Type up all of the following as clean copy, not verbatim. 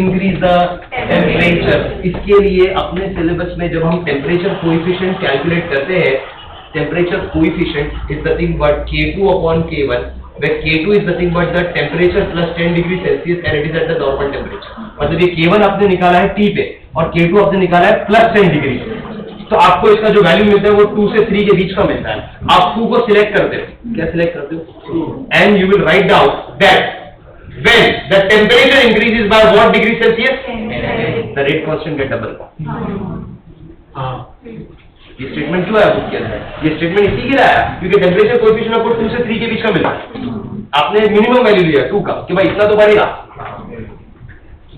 Increase the temperature. इसके लिए अपने सिलेबस में जब हम टेम्परेचर कोएफिशिएंट कैलकुलेट करते हैं, temperature coefficient is nothing but K2 upon K1, where K2 is nothing but the temperature plus 10 degree Celsius and it is at the normal temperature। मतलब ये K1 आपने निकाला है T पे और K2 आपने निकाला है प्लस 10 डिग्री, तो आपको इसका जो वैल्यू मिलता है वो 2 से 3 के बीच का मिलता है। आप 2 को सिलेक्ट करते हो, क्या सिलेक्ट करते हो, and you will write down that when the temperature increases by what degree Celsius, the rate constant get double। ये स्टेटमेंट क्यों आया बुक के अंदर? ये स्टेटमेंट इसी के लिए आया क्योंकि टेम्परेचर कोएफिशिएंट आपको 2 से 3 के बीच का मिला। आपने मिनिमम वैल्यू लिया 2 का कि भाई इतना तो बढ़ेगा।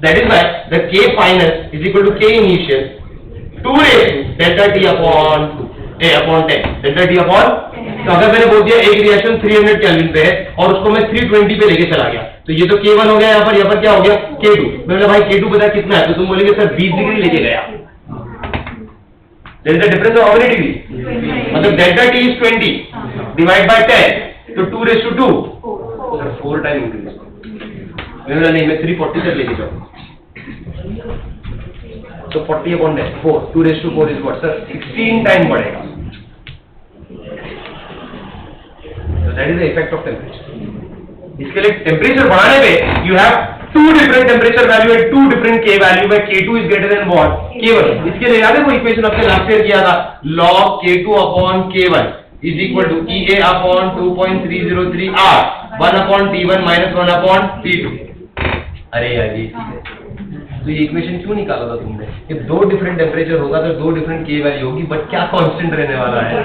That is why the K final is equal to K initial 2 raised to delta T upon 2 upon 10 delta T upon। तो अगर मैंने बोल दिया एक रिएक्शन 300 केल्विन पे है और उसको मैं 320 पे लेके चला गया, तो ये तो K1 हो गया, यहाँ पर क्या हो गया K2। मैंने भाई K2 पता कितना है, तो तुम बोलेंगे सर 20 डिग्री लेके गया। There is a difference of how many degree? मतलब delta T is 20 divide by 10, तो 2 raised to 2, sir 4 time increase. मैंने नहीं, मैं 340 तक लेके जाऊँ, तो 40 upon 10 4, 2 raised to 4 is what sir 16 time बढ़ेगा। So that is the effect of temperature। इसके लिए टेम्परेचर बढ़ाने पे you have 2 different temperature value and 2 different K value, where K2 is greater than what K1। इसके लिए याद है वो इक्वेशन आपने लास्ट ईयर किया था, log K2 upon K1 is equal to EA upon 2.303 R 1 upon T1 minus 1 upon T2। अरे यार ये ठीक है, तो ये इक्वेशन क्यों निकाला था तुमने कि 2 डिफरेंट टेम्परेचर होगा तो 2 डिफरेंट K वैल्यू होगी, बट क्या कांस्टेंट रहने वाला है?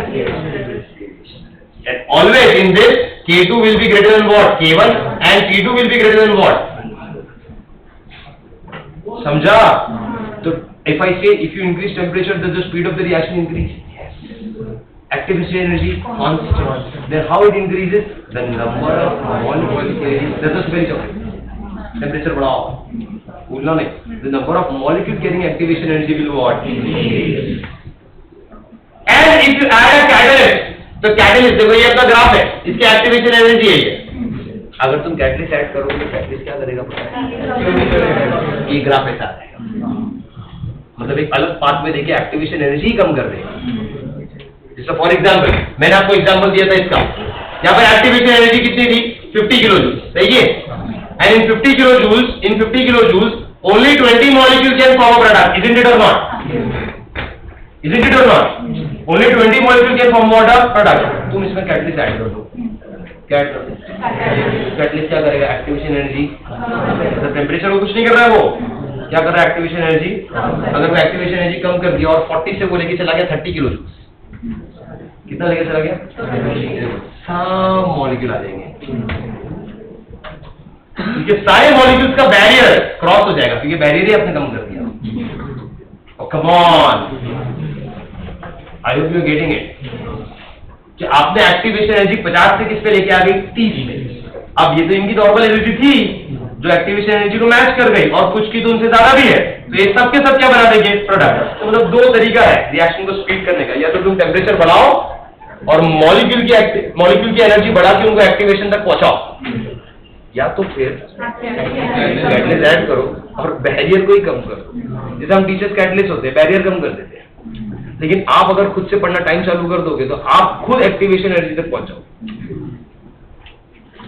And always in this K2 will be greater than what K1 and T2 will be greater than what। समझा? तो if I say if you increase temperature, does the speed of the reaction increase? Yes। Activation energy constant, then how it increases? The number of molecules, that's just very simple। temperature बढ़ाओ, भूलना नहीं, the number of molecules carrying activation energy will what increase। And if you add a catalyst, तो catalyst देखो ये अपना graph है, इसकी activation energy है ये। अगर तुम कैटलिस्ट ऐड करोगे तो कैटलिस्ट क्या करेगा पता है? ये ग्राफ ऐसा आएगा, मतलब एक अलग पाथ में देखिए एक्टिवेशन एनर्जी कम कर देगा। जैसे फॉर एग्जांपल मैंने आपको एग्जांपल दिया था इसका, यहाँ पर एक्टिवेशन एनर्जी कितनी थी 50 किलो जूल, सही है। And in 50 kilo joules only 20 molecule can form a product, isn't it और not? Isn't it or not? Only 20 molecule can form what a product। तुम इसमें कैटलिस्ट ऐड कर दो, कैटलिस्ट क्या करेगा? एक्टिवेशन एनर्जी, तो टेम्परेचर को कुछ नहीं कर रहा है, वो क्या कर रहा है? Activation energy. अगर वो एक्टिवेशन एनर्जी कम कर दिया और 40 से वो लेके चला गया 30 किलो जूल, कितना लेके चला गया? सब मॉलिक्यूल आ जाएंगे, क्योंकि सारे मॉलिक्यूल्स का बैरियर क्रॉस हो जाएगा, क्योंकि बैरियर ही आपने कम कर दिया। और come on, I hope you are getting it, कि आपने एक्टिवेशन एनर्जी 50 से किस पे लेके आ गई 30 पे। अब ये तो इनकी नॉर्मल एनर्जी थी जो एक्टिवेशन एनर्जी को मैच कर गई, और कुछ की तो उनसे ज्यादा भी है, तो ये सब के सब क्या बना देंगे? प्रोडक्ट। तो मतलब 2 तरीका है रिएक्शन को स्पीड करने का, या तो तुम टेम्परेचर बढ़ाओ और मॉलिक्यूल की एनर्जी बढ़ा के उनको एक्टिवेशन तक पहुंचाओ, या तो फिर कैटलिस्ट ऐड करो और बैरियर को ही कम करो। जैसे हम टीचर्स कैटलिस्ट होते हैं, बैरियर कम कर देते हैं, लेकिन आप अगर खुद से पढ़ना टाइम चालू कर दोगे तो आप खुद एक्टिवेशन एनर्जी तक पहुंचाओ।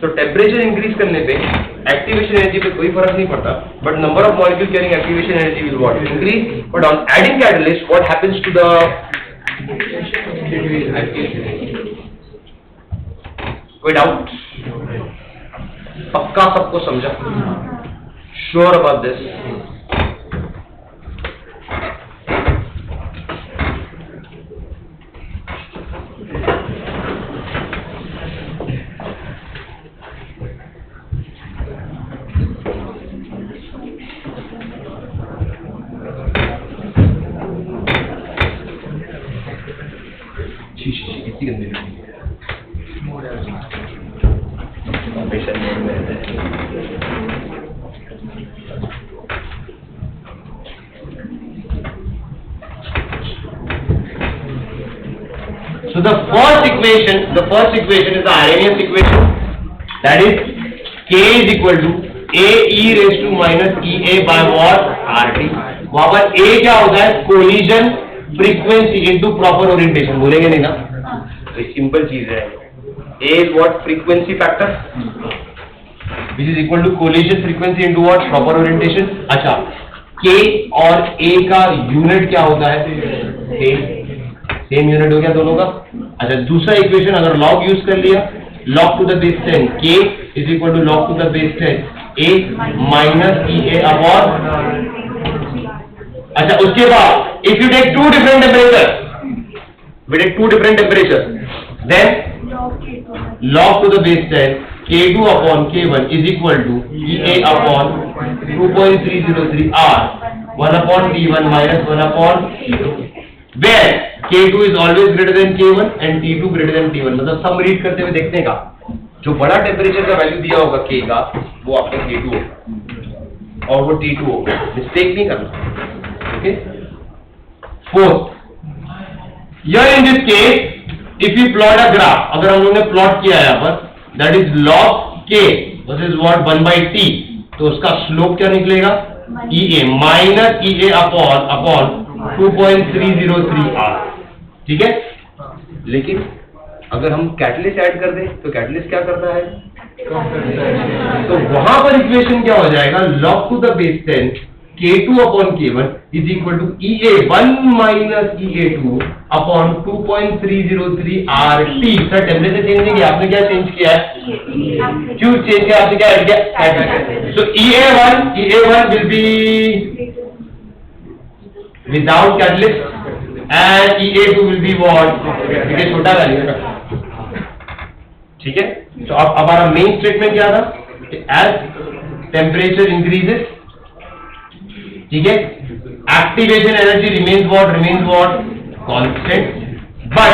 तो टेम्परेचर इंक्रीज करने पे एक्टिवेशन एनर्जी पे कोई फर्क नहीं पड़ता, but number of molecule carrying activation energy will what increase. But on adding catalyst what happens to the कोई डाउट? पक्का सबको समझा? Sure about this? कितनी गंदी So the first equation is the Arrhenius equation, that is K is equal to A e raise to minus E A by what R T. वहां पर A क्या होता है, collision frequency into proper orientation, बोलेंगे नहीं ना, तो simple चीज है। A is what, frequency factor which is equal to collision frequency into what, proper orientation. अच्छा, के और ए का यूनिट क्या होता है, सेम यूनिट हो गया दोनों का। अच्छा, दूसरा इक्वेशन अगर लॉग यूज कर लिया, log to the base 10 k is equal to log to the base 10 a minus ea upon। अच्छा, उसके बाद if you take two different temperatures, we take two different temperatures, then log to the base 10 k2 upon k1 is equal to ea upon 2.303 r 1 upon t1 minus 1 upon t2, where K2 is always greater than K1 and T2 greater than T1। मतलब सम read करते हुए देखने का जो बड़ा temperature का value दिया होगा K का, वो आपका K2 होगा और वो T2 होगा, मिस्टेक नहीं करना। Okay, fourth, here in this case if we plot a graph, अगर हम लोगों ने प्लॉट किया है यहाँ पर, that is log K versus what 1 by T, तो उसका स्लोप क्या निकलेगा, EA minus EA upon 2.303 R, ठीक है। लेकिन अगर हम कैटलिस्ट ऐड कर दें तो कैटलिस्ट क्या करता है, तो वहां पर इक्वेशन क्या हो जाएगा, log to the base 10 K2 upon K1 is equal to EA1 minus EA2 upon 2.303 RT। Sir temperature change नहीं किया आपने, क्या चेंज किया है, क्यों चेंज किया आपने, क्या ऐड किया, सो EA1 will be without catalyst and EA2 will be what, ये छोटा वैल्यू है ना, ठीक है। तो अब हमारा मेन स्टेटमेंट क्या था, एज टेम्परेचर इंक्रीजेस, ठीक है, activation energy remains what constant, but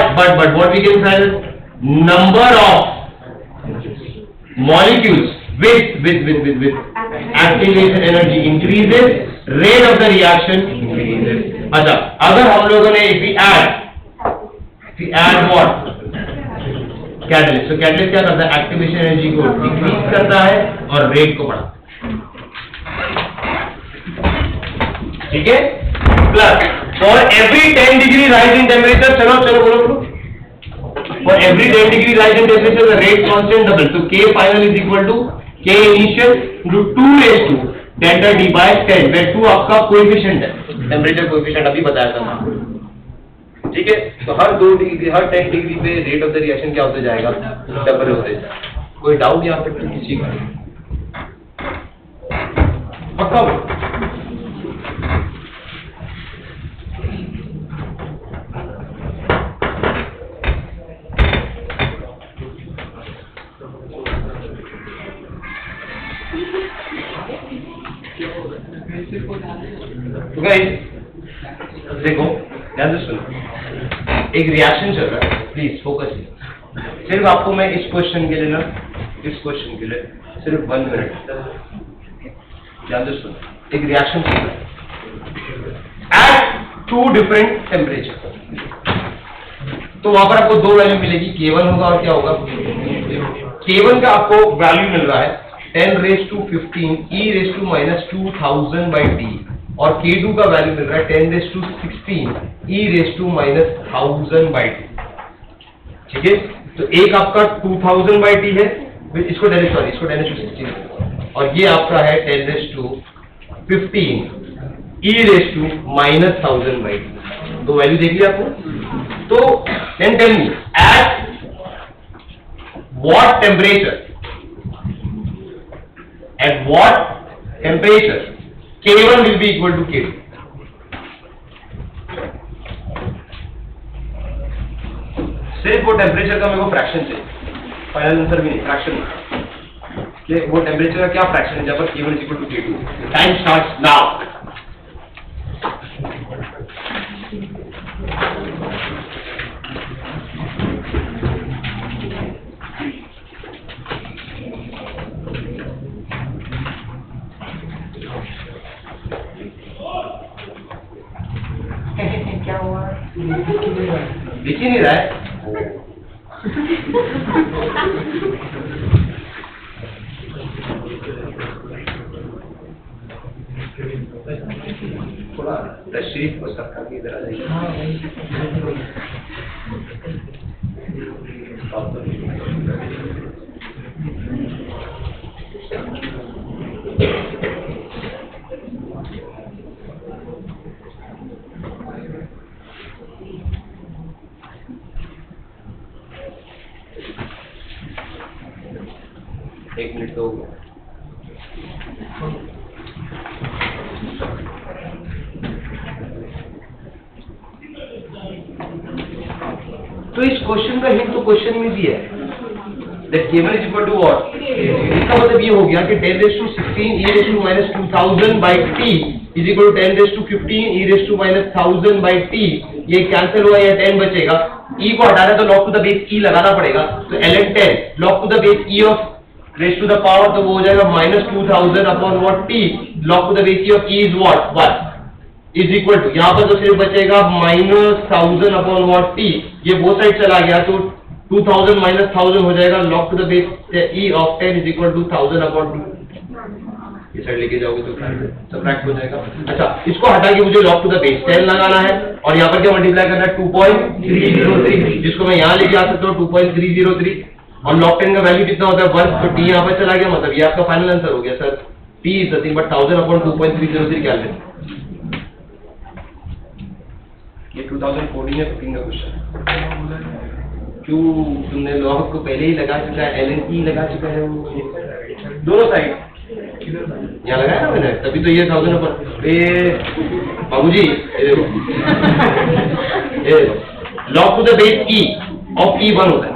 what we can find, number of molecules with activation energy increases, rate of the reaction increases। अच्छा, अगर हम लोगों ने if we add what catalyst, तो catalyst क्या करता है, एक्टिवेशन एनर्जी को डिक्रीज करता है और रेट को बढ़ाता है, ठीक है। Plus for every 10 degree rise in temperature, चलो बोलो, for every 10 degree rise in temperature the rate constant double, so K final is equal to K initial into 2 raised to delta D by 10, where 2 आपका coefficient है, temperature coefficient अभी बताया था मैं, ठीक है। तो हर 2 डिग्री, हर 10 डिग्री पे रेट ऑफ द रिएक्शन क्या होते जाएगा, डबल होते जाएगा। कोई डाउट यहाँ पे किसी का, पक्का तो गाइस देखो, ध्यान से सुनो, एक रिएक्शन चल रहा है, प्लीज फोकस। सिर्फ आपको मैं इस क्वेश्चन के लिए ना, इस क्वेश्चन के लिए सिर्फ 1 मिनट ध्यान से सुनो। एक रिएक्शन चल रहा है एट 2 डिफरेंट टेम्परेचर, तो वहां पर आपको 2 वैल्यू मिलेगी, K1 होगा और क्या होगा, K1 का आपको वैल्यू मिल रहा है 10 raised to 15 e raised to minus 2000 by t, और K2 का वैल्यू मिल रहा है 10 raised to 16 e raised to minus 1000 by t, ठीक है। तो एक आपका 2000 by t है, इसको 10 raised to 16, और ये आपका है 10 raised to 15 e raised to minus 1000 by t। दो वैल्यू देख लिया आपको। तो then tell me at what temperature, at what temperature K1 will be equal to K2? सिर्फ वो टेम्परेचर का मेरे को फ्रैक्शन चाहिए, फाइनल आंसर भी नहीं, फ्रैक्शन कि वो टेम्परेचर का क्या फ्रैक्शन है जब पर K1 is equal to K2। Time starts now. क्या हुआ, दिख ही नहीं रहा है। थोड़ा तशरीफ को सबका की इधर आ जाइए। एक मिनट तो इस क्वेश्चन का हिंट तो क्वेश्चन में दिया है that k1 is equal to what? इसका मतलब ये हो गया कि 10 raised to 16 e raised to minus 2000 by t is equal to 10 raised to 15 e raised to minus 1000 by t। ये कैंसिल हुआ, ये 10 बचेगा। e को हटाना है तो log to the base e लगाना पड़ेगा, तो ln 10 log to the base e of raised to the power, तो वो हो जाएगा minus 2000 upon what t, log to the base e of e is what 1 is equal to, यहाँ पर तो सिर्फ बचेगा minus 1000 upon what t, ये वो साइड चला गया तो 2000 minus 1000 हो जाएगा, log to the base e of 10 is equal to 1000 upon 2। ये साइड लेके जाओगे तो सबट्रैक्ट हो जाएगा। अच्छा, इसको हटा के मुझे log to the base 10 लगाना है और यहाँ पर क्या मल्टीप्लाई करना है 2.303, जिसको मैं यहाँ लेके आ सकता हूँ 2.303 और log 10 का वैल्यू कितना होता है 1, तो t यहाँ पर चला गया, मतलब ये आपका फाइनल आंसर हो गया sir. t is nothing but 1000 upon 2.303 calculate. ये 2014 या 15 का क्वेश्चन। क्यों तुमने log को पहले ही लगा चुका है, ln e लगा चुका है वो दोनों साइड यहाँ लगाया ना मैंने, तभी तो ये 1000 पर बाबूजी ये देखो log to the base e of e 1 होता है,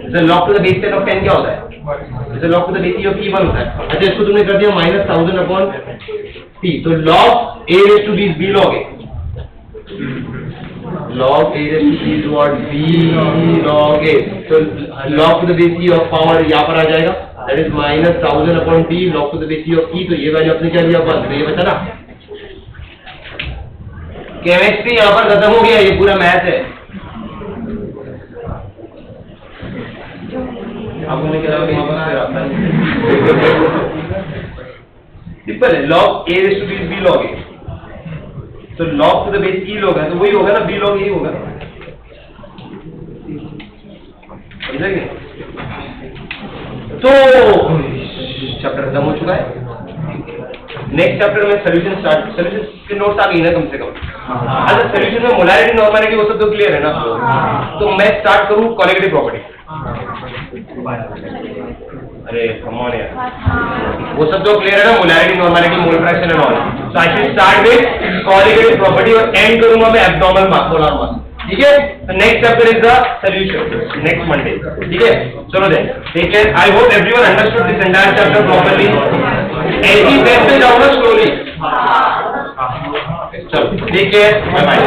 जैसे log to the base 10 of 10 क्या होता है, जैसे log to the base e of e 1 होता है। अच्छा, इसको तुमने कर दिया minus 1000 upon t, तो log a raised to b is b log a, log a raised to b is what b log a, तो log to the base e of power यहाँ पर आ जाएगा, that is minus 1000 upon t log to the base e of e, तो ये value आपने क्या लिया 1, तो ये बचा ना। केमिस्ट्री यहाँ पर खत्म हो गया, ये पूरा मैथ है। आपने क्या सिंपल है, log a raised to b is b log a, तो log to the base e log है तो वही होगा ना, b log a होगा, समझेंगे? तो चैप्टर खत्म हो चुका है। नेक्स्ट चैप्टर में सॉल्यूशन स्टार्ट, सॉल्यूशन के नोट्स आ गई ना कम से कम। अच्छा, सॉल्यूशन में मोलारिटी नॉर्मलिटी वो सब तो क्लियर है ना, तो मैं स्टार्ट करूं कॉलिगेटिव प्रॉपर्टी। अरे कम ऑन यार, वो सब तो क्लियर है ना, molarity normality mole fraction and all, so I should start with colligative property और एंड करूंगा मैं एब्नॉर्मल मास, पोलर मास, ठीक है? तो next chapter is the solution next Monday, ठीक है? चलो then, take care. I hope everyone understood this entire chapter properly. ऐसी बेस्ट जाओ ना स्लोली। चलो टेक केयर, बाय बाय।